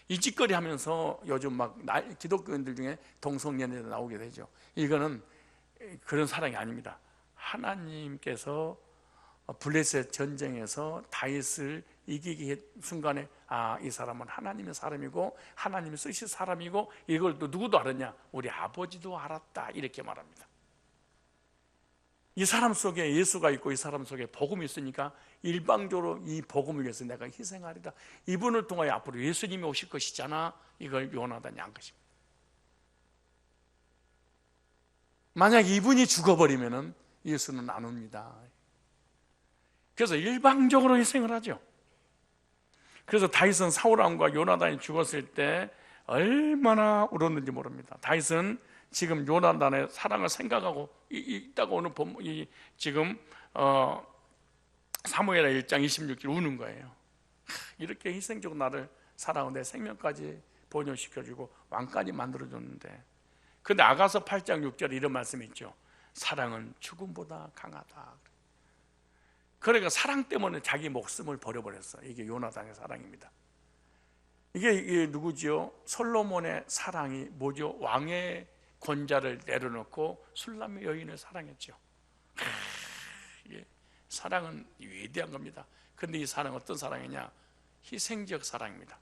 이 짓거리 하면서 요즘 막 기독교인들 중에 동성연애도 나오게 되죠. 이거는 그런 사랑이 아닙니다. 하나님께서 블레셋 전쟁에서 다윗을 이기기 순간에 이 사람은 하나님의 사람이고 하나님이 쓰실 사람이고, 이걸 또 누구도 알았냐? 우리 아버지도 알았다, 이렇게 말합니다. 이 사람 속에 예수가 있고 이 사람 속에 복음이 있으니까 일방적으로 이 복음을 위해서 내가 희생하리다. 이분을 통하여 앞으로 예수님이 오실 것이잖아. 이걸 요나단이 한 것입니다. 만약 이분이 죽어버리면 예수는 안 옵니다. 그래서 일방적으로 희생을 하죠. 그래서 다윗은 사울왕과 요나단이 죽었을 때 얼마나 울었는지 모릅니다. 다윗은 지금 요나단의 사랑을 생각하고 있다가 오늘 지금 사무엘하 1장 26절 우는 거예요. 이렇게 희생적으로 나를 사랑하고 내 생명까지 번영시켜주고 왕까지 만들어줬는데. 근데 아가서 8장 6절에 이런 말씀이 있죠. 사랑은 죽음보다 강하다. 그러니까 사랑 때문에 자기 목숨을 버려버렸어. 이게 요나단의 사랑입니다. 이게 누구지요? 솔로몬의 사랑이 뭐죠? 왕의 권자를 내려놓고 술람의 여인을 사랑했죠. 예, 사랑은 위대한 겁니다. 그런데 이 사랑은 어떤 사랑이냐? 희생적 사랑입니다.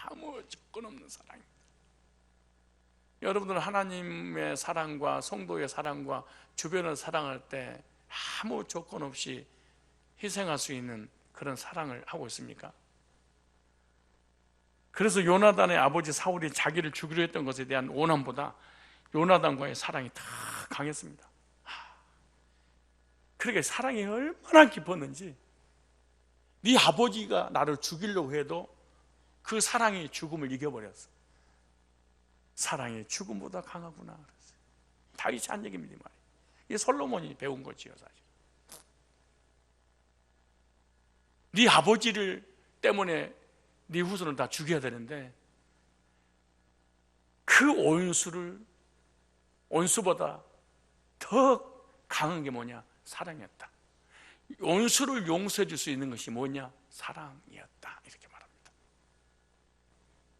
아무 조건 없는 사랑입니다. 여러분들은 하나님의 사랑과 성도의 사랑과 주변을 사랑할 때 아무 조건 없이 희생할 수 있는 그런 사랑을 하고 있습니까? 그래서 요나단의 아버지 사울이 자기를 죽이려 했던 것에 대한 원함보다 요나단과의 사랑이 더 강했습니다. 그러니까 사랑이 얼마나 깊었는지, 네 아버지가 나를 죽이려고 해도 그 사랑이 죽음을 이겨버렸어. 사랑이 죽음보다 강하구나. 다윗이 한 얘기입니다. 이게 솔로몬이 배운 거지요, 사실. 네 아버지를 때문에 네 후손을 다 죽여야 되는데 그 원수보다 더 강한 게 뭐냐? 사랑이었다. 원수를 용서해 줄 수 있는 것이 뭐냐? 사랑이었다. 이렇게 말합니다.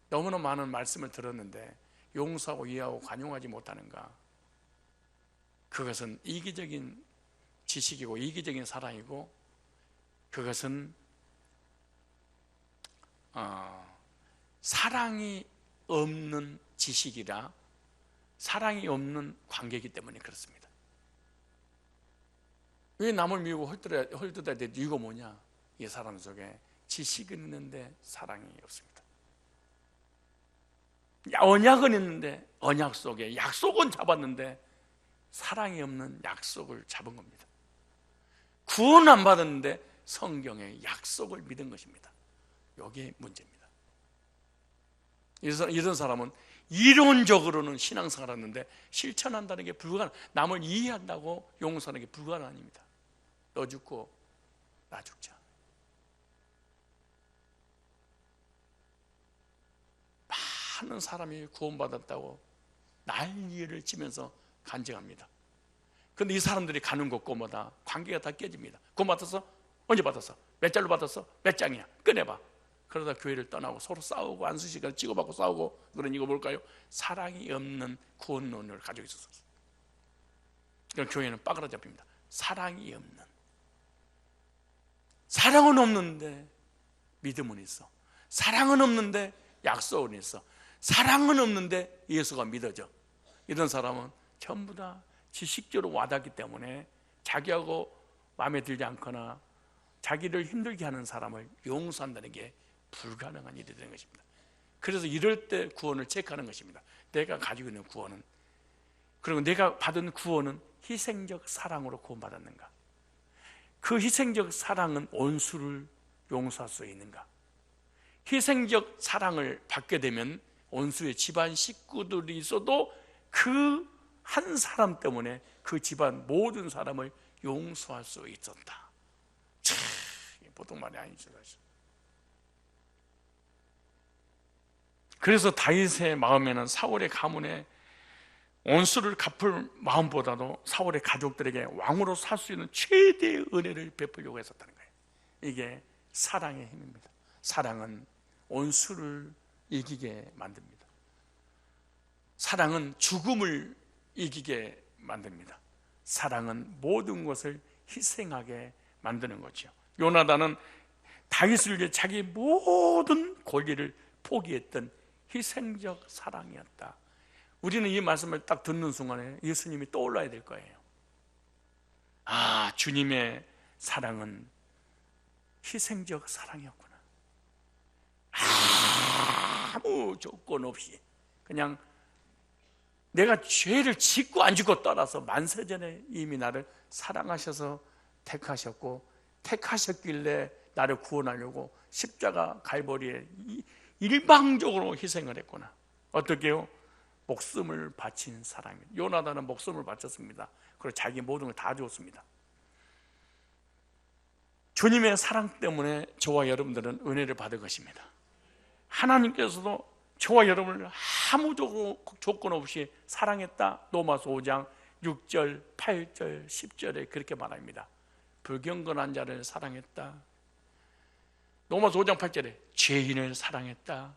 너무나 많은 말씀을 들었는데 용서하고 이해하고 관용하지 못하는가? 그것은 이기적인 지식이고 이기적인 사랑이고, 그것은 사랑이 없는 지식이라 사랑이 없는 관계이기 때문에 그렇습니다. 왜 남을 미우고 헐뜯어야 돼? 이유가 뭐냐? 이 사람 속에 지식은 있는데 사랑이 없습니다. 언약은 있는데 언약 속에 약속은 잡았는데 사랑이 없는 약속을 잡은 겁니다. 구원 안 받았는데 성경의 약속을 믿은 것입니다. 이게 문제입니다. 이런 사람은 이론적으로는 신앙생활을 하는데 실천한다는 게 불가능, 남을 이해한다고 용서하는 게 불가능합니다. 너 죽고 나 죽자. 많은 사람이 구원받았다고 난리를 치면서 간증합니다. 그런데 이 사람들이 가는 곳곳마다 관계가 다 깨집니다. 구원 받았어? 언제 받았어? 몇 잘로 받았어? 몇 장이야? 꺼내봐. 그러다 교회를 떠나고 서로 싸우고 안수시간을 치고받고 싸우고. 그런 이거 뭘까요? 사랑이 없는 구원론을 가지고 있었어요. 그러니까 교회는 빠그라 잡힙니다. 사랑이 없는, 사랑은 없는데 믿음은 있어. 사랑은 없는데 약속은 있어. 사랑은 없는데 예수가 믿어져. 이런 사람은 전부 다 지식적으로 와닿기 때문에 자기하고 마음에 들지 않거나 자기를 힘들게 하는 사람을 용서한다는 게 불가능한 일이 되는 것입니다. 그래서 이럴 때 구원을 체크하는 것입니다. 내가 가지고 있는 구원은, 그리고 내가 받은 구원은 희생적 사랑으로 구원받았는가? 그 희생적 사랑은 원수를 용서할 수 있는가? 희생적 사랑을 받게 되면 원수의 집안 식구들이 있어도 그 한 사람 때문에 그 집안 모든 사람을 용서할 수 있었다. 참, 보통 말이 아니죠, 사실. 그래서 다윗의 마음에는 사울의 가문에 원수를 갚을 마음보다도 사울의 가족들에게 왕으로 살 수 있는 최대의 은혜를 베풀려고 했었다는 거예요. 이게 사랑의 힘입니다. 사랑은 원수를 이기게 만듭니다. 사랑은 죽음을 이기게 만듭니다. 사랑은 모든 것을 희생하게 만드는 거죠. 요나단은 다윗을 위해 자기 모든 권리를 포기했던 희생적 사랑이었다. 우리는 이 말씀을 딱 듣는 순간에 예수님이 떠올라야 될 거예요. 아, 주님의 사랑은 희생적 사랑이었구나. 아무 조건 없이 그냥 내가 죄를 짓고 안 짓고 떠나서 만세전에 이미 나를 사랑하셔서 택하셨고, 택하셨길래 나를 구원하려고 십자가 갈보리에 일방적으로 희생을 했구나. 어떻게요? 목숨을 바친 사랑입니다. 요나단은 목숨을 바쳤습니다. 그리고 자기 모든 걸 다 주었습니다. 주님의 사랑 때문에 저와 여러분들은 은혜를 받을 것입니다. 하나님께서도 저와 여러분을 아무 조건 없이 사랑했다. 로마서 5장 6절, 8절, 10절에 그렇게 말합니다. 불경건한 자를 사랑했다. 로마서 5장 8절에 죄인을 사랑했다.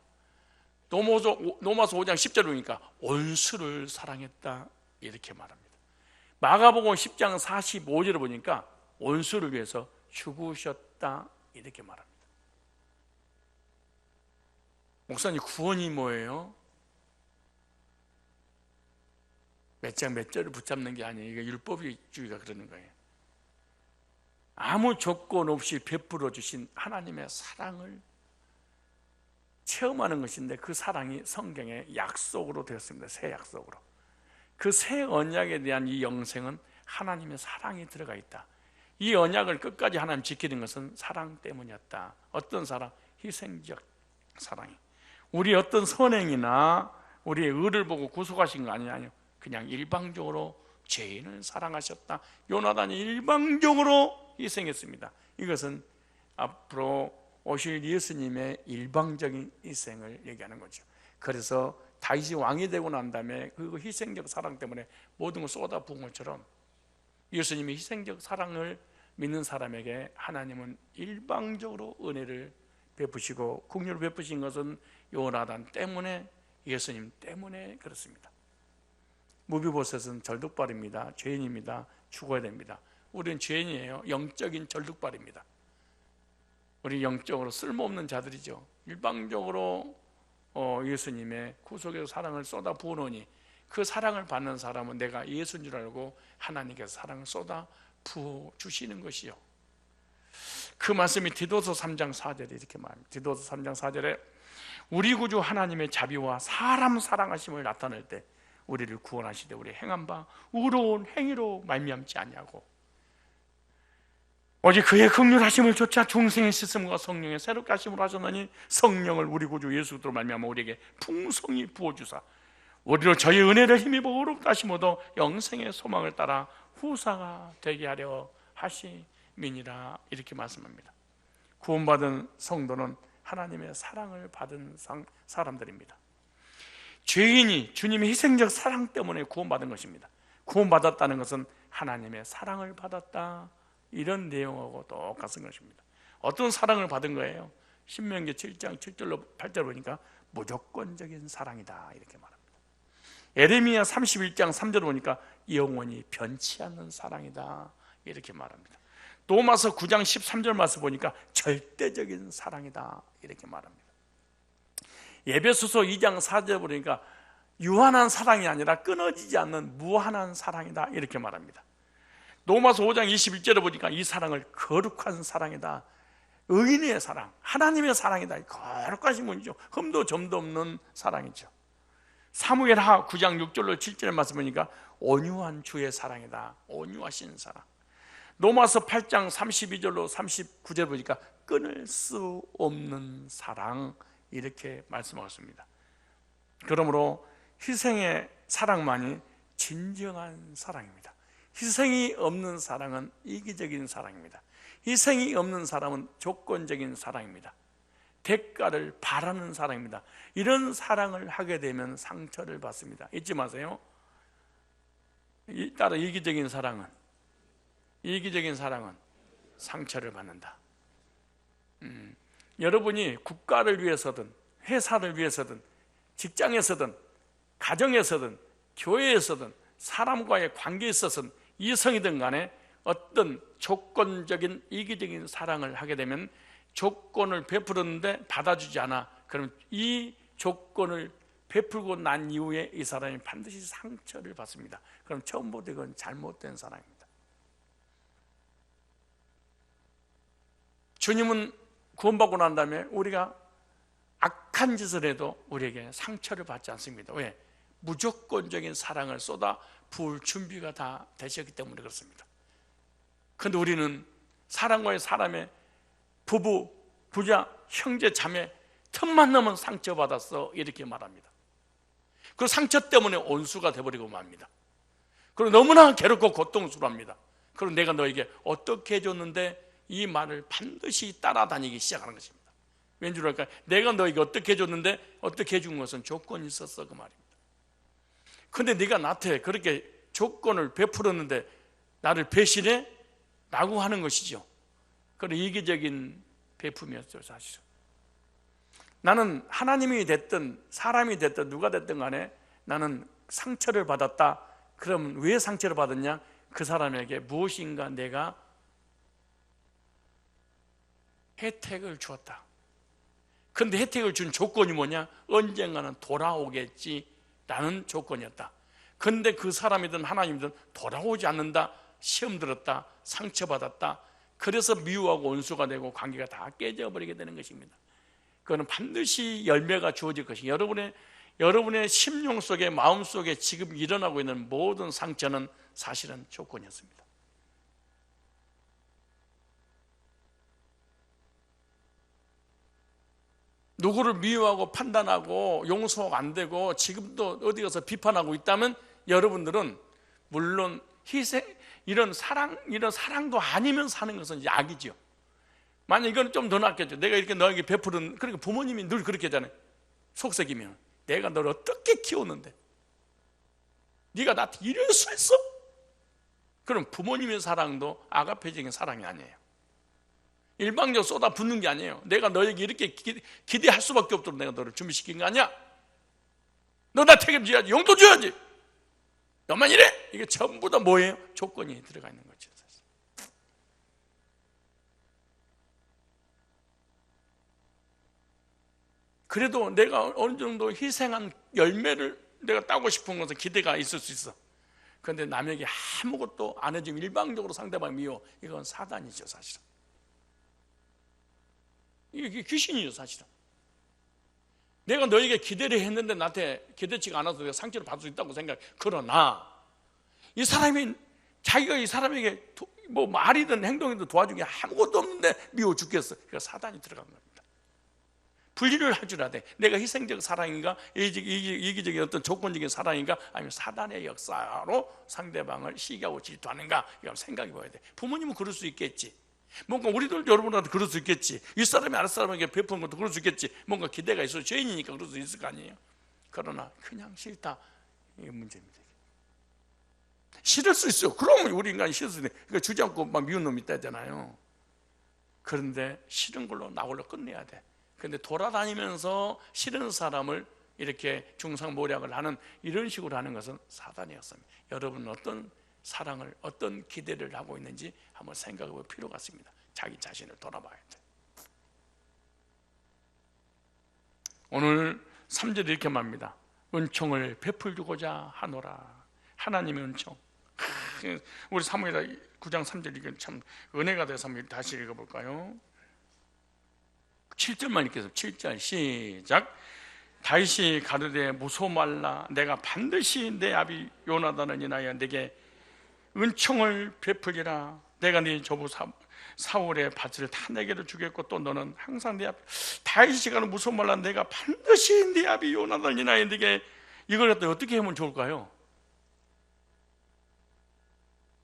로마서 5장 10절 보니까 원수를 사랑했다 이렇게 말합니다. 마가복음 10장 45절을 보니까 원수를 위해서 죽으셨다 이렇게 말합니다. 목사님, 구원이 뭐예요? 몇 장 몇 절을 붙잡는 게 아니에요. 이게 율법주의가 그러는 거예요. 아무 조건 없이 베풀어 주신 하나님의 사랑을 체험하는 것인데, 그 사랑이 성경의 약속으로 되었습니다. 새 약속으로. 그 새 언약에 대한 이 영생은 하나님의 사랑이 들어가 있다. 이 언약을 끝까지 하나님 지키는 것은 사랑 때문이었다. 어떤 사랑? 희생적 사랑이. 우리 어떤 선행이나 우리의 의를 보고 구속하신 거 아니냐요. 그냥 일방적으로 죄인을 사랑하셨다. 요나단이 일방적으로 희생했습니다. 이것은 앞으로 오실 예수님의 일방적인 희생을 얘기하는 거죠. 그래서 다윗이 왕이 되고 난 다음에 그 희생적 사랑 때문에 모든 걸 쏟아부은 것처럼, 예수님의 희생적 사랑을 믿는 사람에게 하나님은 일방적으로 은혜를 베푸시고, 긍휼을 베푸신 것은 요나단 때문에, 예수님 때문에 그렇습니다. 무비보셋은 절뚝발입니다. 죄인입니다. 죽어야 됩니다. 우리는 죄인이에요. 영적인 절뚝발입니다. 우리 영적으로 쓸모없는 자들이죠. 일방적으로 예수님의 구속의 사랑을 쏟아 부으노니, 그 사랑을 받는 사람은 내가 예수인 줄 알고 하나님께서 사랑을 쏟아 부어 주시는 것이요. 그 말씀이 디도서 3장 4절에 이렇게 말합니다. 디도서 3장 4절에 우리 구주 하나님의 자비와 사람 사랑하심을 나타낼 때 우리를 구원하시되 우리 행한 바 의로운 행위로 말미암지 아니하고 오직 그의 긍휼하심을 좇아 중생의 씻음과 성령의 새롭게 하심을 하셨느니, 성령을 우리 구주 예수 그리스도로 말미암아 우리에게 풍성히 부어주사 우리로 저희 은혜를 힘입어 의롭다 하심으로 영생의 소망을 따라 후사가 되게 하려 하심이니라 이렇게 말씀합니다. 구원받은 성도는 하나님의 사랑을 받은 사람들입니다. 죄인이 주님의 희생적 사랑 때문에 구원받은 것입니다. 구원받았다는 것은 하나님의 사랑을 받았다, 이런 내용하고 똑같은 것입니다. 어떤 사랑을 받은 거예요? 신명기 7장 7절로 8절 보니까 무조건적인 사랑이다 이렇게 말합니다. 예레미야 31장 3절 보니까 영원히 변치 않는 사랑이다 이렇게 말합니다. 로마서 9장 13절 말씀 보니까 절대적인 사랑이다 이렇게 말합니다. 에베소서 2장 4절 보니까 유한한 사랑이 아니라 끊어지지 않는 무한한 사랑이다 이렇게 말합니다. 로마서 5장 21절에 보니까 이 사랑을 거룩한 사랑이다, 의인의 사랑, 하나님의 사랑이다, 거룩하신 분이죠. 흠도 점도 없는 사랑이죠. 사무엘하 9장 6절로 7절에 말씀 보니까 온유한 주의 사랑이다, 온유하신 사랑. 로마서 8장 32절로 39절 보니까 끊을 수 없는 사랑, 이렇게 말씀하셨습니다. 그러므로 희생의 사랑만이 진정한 사랑입니다. 희생이 없는 사랑은 이기적인 사랑입니다. 희생이 없는 사랑은 조건적인 사랑입니다. 대가를 바라는 사랑입니다. 이런 사랑을 하게 되면 상처를 받습니다. 잊지 마세요. 따라 이기적인 사랑은 상처를 받는다. 여러분이 국가를 위해서든 회사를 위해서든 직장에서든 가정에서든 교회에서든 사람과의 관계에 있어서든 이성이든 간에 어떤 조건적인 이기적인 사랑을 하게 되면, 조건을 베풀었는데 받아주지 않아, 그럼 이 조건을 베풀고 난 이후에 이 사람이 반드시 상처를 받습니다. 그럼 처음부터 이건 잘못된 사랑입니다. 주님은 구원받고 난 다음에 우리가 악한 짓을 해도 우리에게 상처를 받지 않습니다. 왜? 무조건적인 사랑을 쏟아 부을 준비가 다 되셨기 때문에 그렇습니다. 그런데 우리는 사람과의 사람의 부부, 부자, 형제, 자매 틈만 나면 상처받았어 이렇게 말합니다. 그 상처 때문에 온수가 되어버리고 맙니다. 그리고 너무나 괴롭고 고통스러워합니다. 그리고 내가 너에게 어떻게 해줬는데, 이 말을 반드시 따라다니기 시작하는 것입니다. 왠지 모를까? 내가 너에게 어떻게 해줬는데 어떻게 해준 것은 조건이 있었어 그 말입니다. 근데 네가 나한테 그렇게 조건을 베풀었는데 나를 배신해? 라고 하는 것이죠. 그런 이기적인 베품이었죠 사실은. 나는 하나님이 됐든 사람이 됐든 누가 됐든 간에 나는 상처를 받았다. 그럼 왜 상처를 받았냐? 그 사람에게 무엇인가 내가 혜택을 주었다. 그런데 혜택을 준 조건이 뭐냐? 언젠가는 돌아오겠지라는 조건이었다. 그런데 그 사람이든 하나님이든 돌아오지 않는다. 시험 들었다. 상처받았다. 그래서 미워하고 원수가 되고 관계가 다 깨져버리게 되는 것입니다. 그거는 반드시 열매가 주어질 것이 여러분의 심령 속에 마음 속에 지금 일어나고 있는 모든 상처는 사실은 조건이었습니다. 누구를 미워하고 판단하고 용서가 안 되고 지금도 어디 가서 비판하고 있다면 여러분들은 물론 이런 사랑도 아니면 사는 것은 이제 악이죠. 만약 이건 좀 더 낫겠죠. 내가 이렇게 너에게 베푸는, 그러니까 부모님이 늘 그렇게 하잖아요. 속삭이면 내가 너를 어떻게 키웠는데 네가 나한테 이럴 수 있어? 그럼 부모님의 사랑도 아가페적인 사랑이 아니에요. 일방적으로 쏟아붓는 게 아니에요. 내가 너에게 이렇게 기대할 수밖에 없도록 내가 너를 준비시킨 거 아니야? 너 나 책임져야지. 용돈 줘야지. 너만 이래? 이게 전부 다 뭐예요? 조건이 들어가 있는 거죠. 그래도 내가 어느 정도 희생한 열매를 내가 따고 싶은 것은 기대가 있을 수 있어. 그런데 남에게 아무것도 안 해주면 일방적으로 상대방 미워. 이건 사단이죠, 사실은. 이게 귀신이죠, 사실은. 내가 너에게 기대를 했는데 나한테 기대치가 않아서 내가 상처를 받을 수 있다고 생각해. 그러나 이 사람이 자기가 이 사람에게 뭐 말이든 행동이든 도와준 게 아무것도 없는데 미워 죽겠어. 그러니까 사단이 들어간 겁니다. 분리를 할 줄 알아야 돼. 내가 희생적 사랑인가, 이기적인 어떤 조건적인 사랑인가, 아니면 사단의 역사로 상대방을 시기하고 질투하는가, 이걸 생각해 봐야 돼. 부모님은 그럴 수 있겠지. 뭔가 우리들 여러분한테 그럴 수 있겠지. 이 사람이 아랫 사람에게 베푸는 것도 그럴 수 있겠지. 뭔가 기대가 있어. 죄인이니까 그럴 수 있을 거 아니에요. 그러나 그냥 싫다, 이게 문제입니다. 싫을 수 있어요. 그럼 우리 인간이 싫을 수 있는데, 그러니까 주지 않고 막 미운 놈이 있다잖아요. 그런데 싫은 걸로 나홀로 끝내야 돼. 그런데 돌아다니면서 싫은 사람을 이렇게 중상모략을 하는 이런 식으로 하는 것은 사단이었습니다. 여러분은 어떤 사랑을, 어떤 기대를 하고 있는지 한번 생각해 볼 필요가 있습니다. 자기 자신을 돌아봐야 돼. 오늘 3절에 이렇게 말합니다. 은총을 베풀고자 하노라. 하나님의 은총. 우리 사무엘하 9장 3절 이건 참 은혜가 돼서 한번 다시 읽어볼까요? 7절만 읽겠습니다. 7절 시작. 다윗이 가로되 무서워 말라. 내가 반드시 내 아비 요나단을 인하여 내게 은총을 베풀리라. 내가 네 조부 사울의 밭을 다 내게로 주겠고 또 너는 항상 내 앞에 다윗이 가로 무서워 말라. 내가 반드시 내 아비 요나단을 인하여 내게. 이걸 어떻게 하면 좋을까요?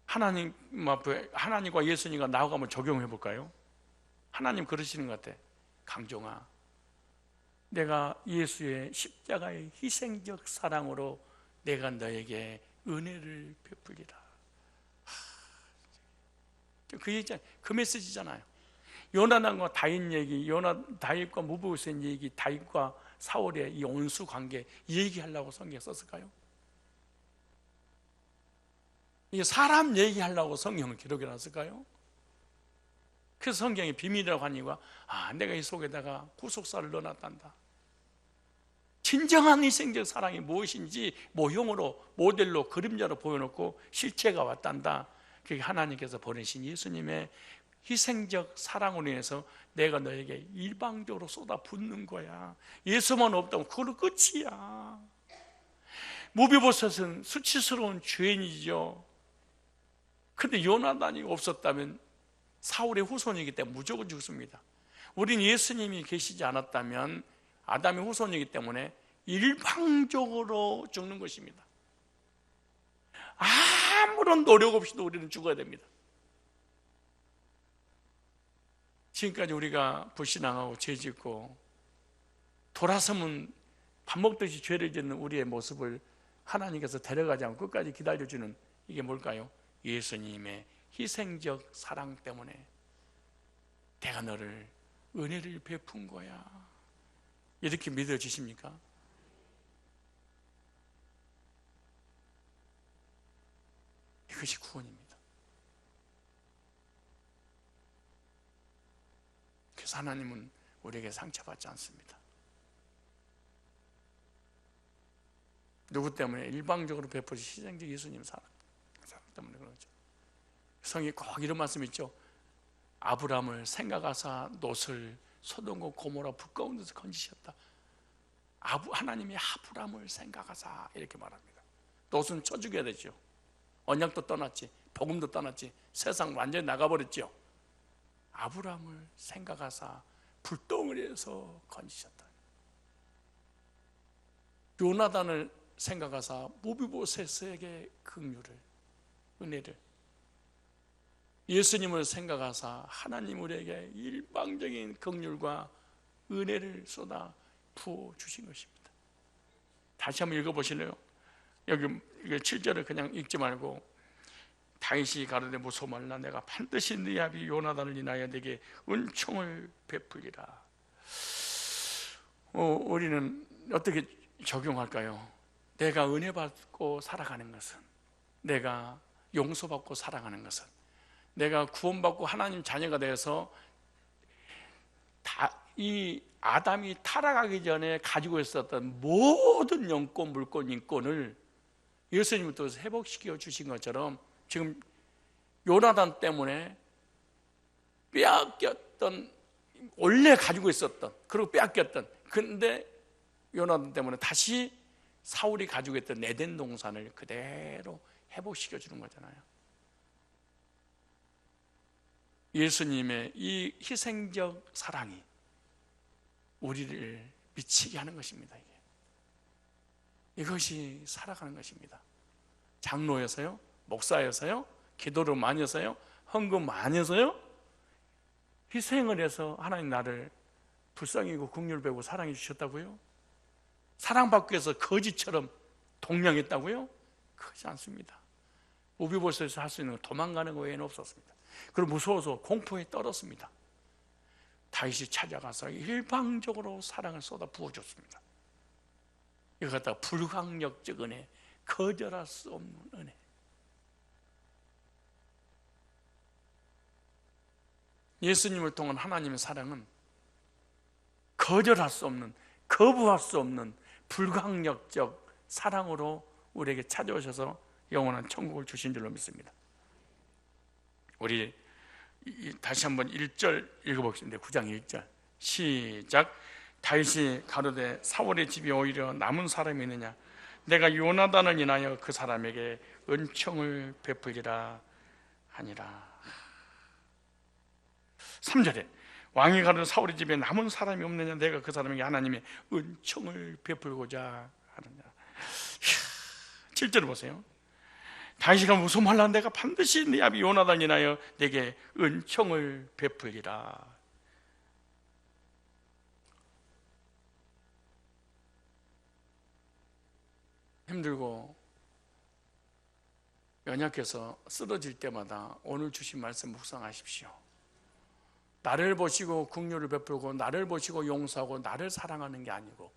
하나님 앞에 하나님과 예수님과 나하고 한번 적용해 볼까요? 하나님 그러시는 것 같아. 강종아, 내가 예수의 십자가의 희생적 사랑으로 내가 너에게 은혜를 베풀리라. 그 얘기, 그 메시지잖아요. 요나단과 다윗 얘기, 다윗과 무브보셋 얘기, 다윗과 사울의 이 온수 관계 얘기하려고 성경에 썼을까요? 이게 사람 얘기하려고 성경을 기록해 놨을까요? 그래서 성경이 비밀이라고 하니까 내가 이 속에다가 구속사를 넣어놨단다. 진정한 희생적 사랑이 무엇인지 모형으로, 모델로, 그림자로 보여놓고 실체가 왔단다. 그게 하나님께서 보내신 예수님의 희생적 사랑으로 인해서 내가 너에게 일방적으로 쏟아붓는 거야. 예수만 없다면 그걸로 끝이야. 무비보셋은 수치스러운 죄인이죠. 그런데 요나단이 없었다면 사울의 후손이기 때문에 무조건 죽습니다. 우린 예수님이 계시지 않았다면 아담의 후손이기 때문에 일방적으로 죽는 것입니다. 아무런 노력 없이도 우리는 죽어야 됩니다. 지금까지 우리가 불신앙하고 죄짓고 돌아서면 밥 먹듯이 죄를 짓는 우리의 모습을 하나님께서 데려가지 않고 끝까지 기다려주는 이게 뭘까요? 예수님의 희생적 사랑 때문에 내가 너를 은혜를 베푼 거야. 이렇게 믿어지십니까? 이것이 구원입니다. 그래서 하나님은 우리에게 상처받지 않습니다. 누구 때문에? 일방적으로 베푸신 희생적 예수님 사랑 때문에 그러죠. 성이 꼭 이런 말씀 있죠. 아브라함을 생각하사 롯을 소돔과 고모라 불 가운데서 건지셨다. 하나님이 아브라함을 생각하사 이렇게 말합니다. 롯은 쳐 죽여야 되죠. 언약도 떠났지, 복음도 떠났지, 세상 완전히 나가버렸죠. 아브라함을 생각하사 불덩어리에서 건지셨다. 요나단을 생각하사 모비보셋에게 긍휼을, 은혜를, 예수님을 생각하사 하나님 우리에게 일방적인 긍휼과 은혜를 쏟아 부어 주신 것입니다. 다시 한번 읽어보실래요? 여기 7절을 그냥 읽지 말고, 다윗이 가로되 무서워 말라, 내가 반드시 네 아비 요나단을 인하여 네게 은총을 베풀리라. 우리는 어떻게 적용할까요? 내가 은혜 받고 살아가는 것은, 내가 용서받고 살아가는 것은, 내가 구원받고 하나님 자녀가 되어서 이 아담이 타락하기 전에 가지고 있었던 모든 영권, 물권, 인권을 예수님을 통해서 회복시켜 주신 것처럼, 지금 요나단 때문에 빼앗겼던, 원래 가지고 있었던, 그리고 빼앗겼던, 근데 요나단 때문에 다시 사울이 가지고 있던 에덴 동산을 그대로 회복시켜 주는 거잖아요. 예수님의 이 희생적 사랑이 우리를 미치게 하는 것입니다. 이것이 살아가는 것입니다. 장로여서요, 목사여서요, 기도를 많이 해서요, 헌금 많이 해서요, 희생을 해서 하나님 나를 불쌍히고 긍휼 배고 사랑해 주셨다고요? 사랑받기 위해서 거지처럼 동냥했다고요? 그렇지 않습니다. 우비보셋에서 할 수 있는 건 도망가는 것 외에는 없었습니다. 그리고 무서워서 공포에 떨었습니다. 다윗이 찾아가서 일방적으로 사랑을 쏟아 부어줬습니다. 이거 갖다가 불강력적 은혜, 거절할 수 없는 은혜. 예수님을 통한 하나님의 사랑은 거절할 수 없는, 거부할 수 없는 불강력적 사랑으로 우리에게 찾아오셔서 영원한 천국을 주신 줄로 믿습니다. 우리 다시 한번 1절 읽어보겠습니다. 9장 1절 시작. 다윗이 가로되 사울의 집이 오히려 남은 사람이 있느냐, 내가 요나단을 인하여 그 사람에게 은총을 베풀리라 하니라. 3절에 왕이 가로되 사울의 집에 남은 사람이 없느냐, 내가 그 사람에게 하나님의 은총을 베풀고자 하느냐. 7절 보세요. 다윗이가 무슨 말라, 내가 반드시 네 아비 요나단을 인하여 내게 은총을 베풀리라. 힘들고 연약해서 쓰러질 때마다 오늘 주신 말씀 묵상하십시오. 나를 보시고 긍휼을 베풀고, 나를 보시고 용서하고, 나를 사랑하는 게 아니고,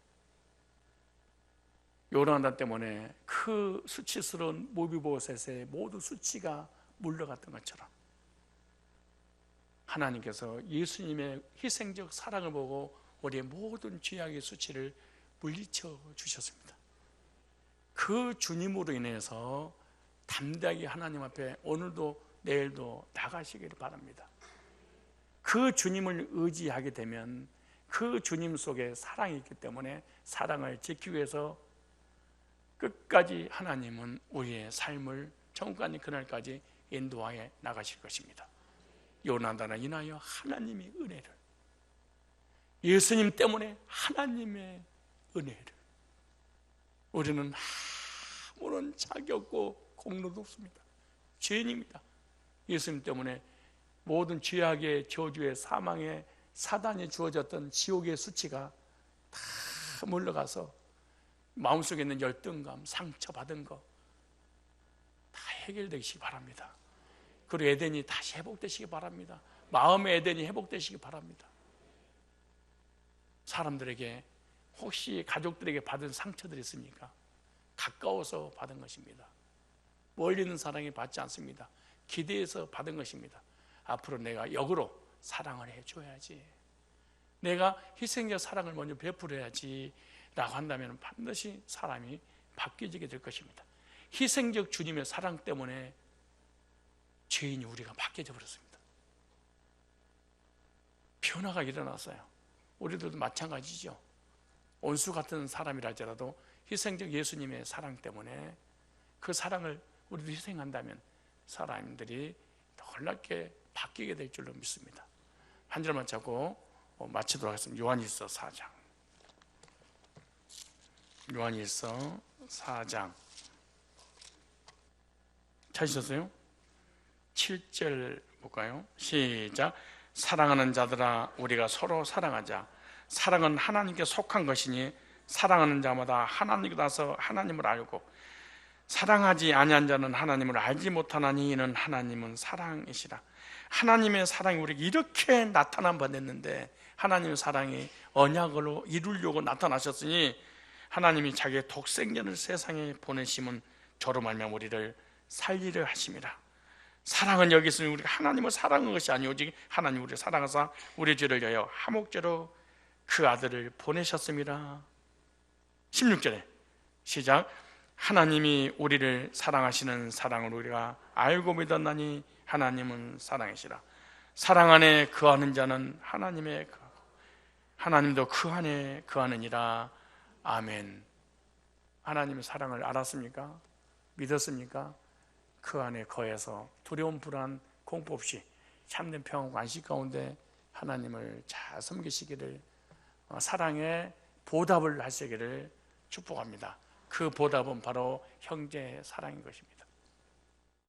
요나단 때문에 그 수치스러운 모비보셋의 모두 수치가 물러갔던 것처럼 하나님께서 예수님의 희생적 사랑을 보고 우리의 모든 죄악의 수치를 물리쳐 주셨습니다. 그 주님으로 인해서 담대하게 하나님 앞에 오늘도 내일도 나가시기를 바랍니다. 그 주님을 의지하게 되면 그 주님 속에 사랑이 있기 때문에 사랑을 지키기 위해서 끝까지 하나님은 우리의 삶을 천국까지 그날까지 인도하여 나가실 것입니다. 요나단을 인하여 하나님의 은혜를, 예수님 때문에 하나님의 은혜를, 우리는 아무런 자격 없고 공로도 없습니다. 죄인입니다. 예수님 때문에 모든 죄악의 저주의 사망의 사단이 주어졌던 지옥의 수치가 다 물러가서 마음속에 있는 열등감, 상처받은 거 다 해결되시기 바랍니다. 그리고 에덴이 다시 회복되시기 바랍니다. 마음의 에덴이 회복되시기 바랍니다. 사람들에게 혹시 가족들에게 받은 상처들이 있습니까? 가까워서 받은 것입니다. 멀리 있는 사랑이 받지 않습니다. 기대해서 받은 것입니다. 앞으로 내가 역으로 사랑을 해줘야지, 내가 희생적 사랑을 먼저 베풀어야지 라고 한다면 반드시 사람이 바뀌어지게 될 것입니다. 희생적 주님의 사랑 때문에 죄인이 우리가 바뀌어져 버렸습니다. 변화가 일어났어요. 우리들도 마찬가지죠. 온수 같은 사람이라 할지라도 희생적 예수님의 사랑 때문에 그 사랑을 우리도 희생한다면 사람들이 놀랍게 바뀌게 될 줄로 믿습니다. 한 절만 잡고 마치도록 하겠습니다. 요한일서 4장. 요한일서 4장 찾으셨어요? 7절 볼까요? 시작. 사랑하는 자들아, 우리가 서로 사랑하자. 사랑은 하나님께 속한 것이니 사랑하는 자마다 하나님께 나서 하나님을 알고, 사랑하지 아니한 자는 하나님을 알지 못하나니 이는 하나님은 사랑이시라. 하나님의 사랑이 우리에게 이렇게 나타난 바 됐는데, 하나님의 사랑이 언약으로 이루려고 나타나셨으니 하나님이 자기의 독생자를 세상에 보내심은 저로 말미암아 우리를 살리려 하심이라. 사랑은 여기 있으니 우리가 하나님을 사랑한 것이 아니오 오직 하나님 우리를 사랑하사 우리 죄를 위하여 화목제로 그 아들을 보내셨습니다. 16절에 시작. 하나님이 우리를 사랑하시는 사랑을 우리가 알고 믿었나니 하나님은 사랑이시라. 사랑 안에 거하는 자는 하나님의 거하고 하나님도 그 안에 거하느니라. 아멘. 하나님의 사랑을 알았습니까? 믿었습니까? 그 안에 거해서 두려움, 불안, 공포 없이 참된 평안과 안식 가운데 하나님을 잘 섬기시기를, 사랑의 보답을 하시기를 축복합니다. 그 보답은 바로 형제의 사랑인 것입니다.